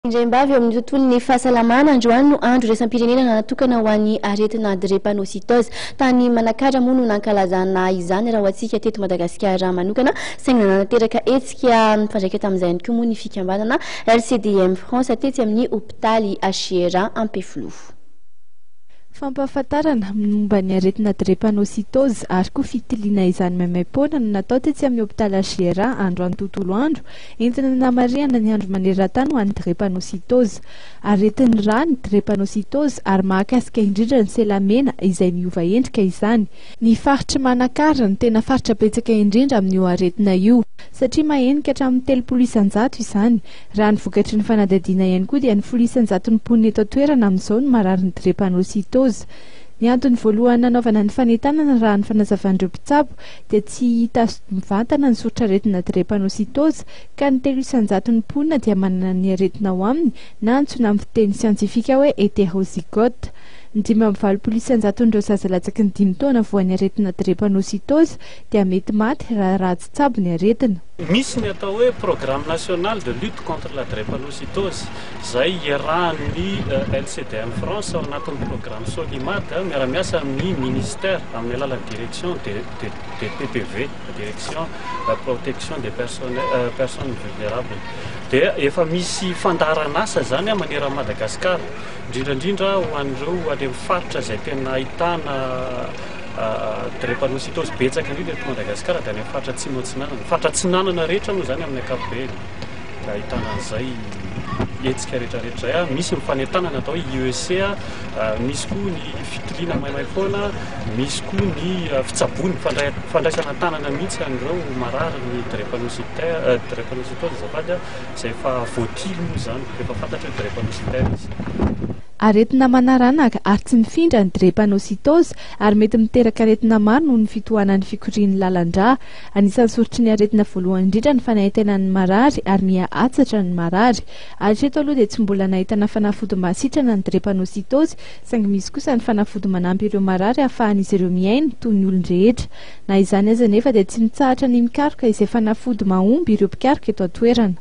Indray-mbavy eo amin'ny tontolon'ny fahasalamana androany no andro iraisam-pirenena natokana ho an'ny aretina drépanocytose. Tany Manakara moa no nankalazana izany raha hoantsika teto Madagasikara manokana saingy nanateraka hetsika mifandraika tamin'izay ihany koa moa ny fikambanana LCDM France Tetsy amin'ny hopitaly HJRA Ampefiloha. Fampahafantarana momba ny aretina drépanocytose ary koa fitiliana izany maimaim-poana no natao tetsy amin'ny hopitaly HJRA Androany tontolo andro entina namarihana ny andro maneran-tany ho an'ny drépanocytose. Aretin'ny rà ny drépanocytose ary mahakasika indrindra ny selamena izay miova endrika izany. Ny faritra Manakara no tena faritra betsaka indrindra amin'io aretina io satria mahenika hatramin'ny 300 isan-jato izany. Raha ny vokatry ny fanadadiana ihany koa dia ny 10 isan-jaton'ny mponina eto an-toerana amin'izao no marary ny drépanocytose. Ny antony voalohany nanaovana ny fanentanana raha ny fanazavan'ireo mpitsabo dia tsy hita mivantana ny soritra aretina drépanocytose ka ny 3 isan-jaton'ny mponina dia manana ny aretina ao aminy na antsoina amin'ny fiteny siantifika hoe hétérozygote. Ny 5 isan-jaton'ireo zazalatsaky ny 5 taona voan'ny aretina drépanocytose dia mety maty raha ratsy tsabo ny aretina. Misy ny atao hoe programme national de lutte contre la drépanocytose izay iarahan'ny LCDM France ao anatin'ny programme Solimat miara-miasa amin'ny ministère amin'ny alalan'ny direction de PPV, direction protection des personnes vulnérables. Dia efa misy fandaharan'asa zany manerana Madagasikara indrindrandrindra ho an'ireo any amin'ny faritra izay tena ahitana drépanocytose betsaka indrindra eto Madagasikara dia any amin'ny faritra Atsimo Atsinanana. Faritra Atsinanana rehetra moa zany amin'ny ankapobeny dia ahitana an'izay hetsika rehetrarehetra. Misy mifanentanana natao IEC, misy koa ny fitiliana maimaim-poana, misy koa ny fitsaboana fandraisana tanana mihitsy an'ireo marary ny drépanocytose azafady izay efa voatily moa zany efa fantatra hoe drépanocytose. Aretina manaranaka ary tsy mifindra ny drépanocytose ary mety miteraka aretina maro noho ny fitohanan'ny fikorian'ny lalan-drà. Anisan'ny sorotry ny aretina voalohany indrindra ny fanahitenan'ny marary ary miha-atsatra ny marary. Hatreto aloha dia tsy mbola nahitana fanafody mahasitrana ny drépanocytose saingy misy kosa ny fanafody manampy ireo marary ahafahan'izy ireo miaina toy ny olon-drehetra. Na izany aza nefa dia tsy mitsahatra ny mikaroka izay fanafody mahomby ireo mpikaroka eto an-toerana.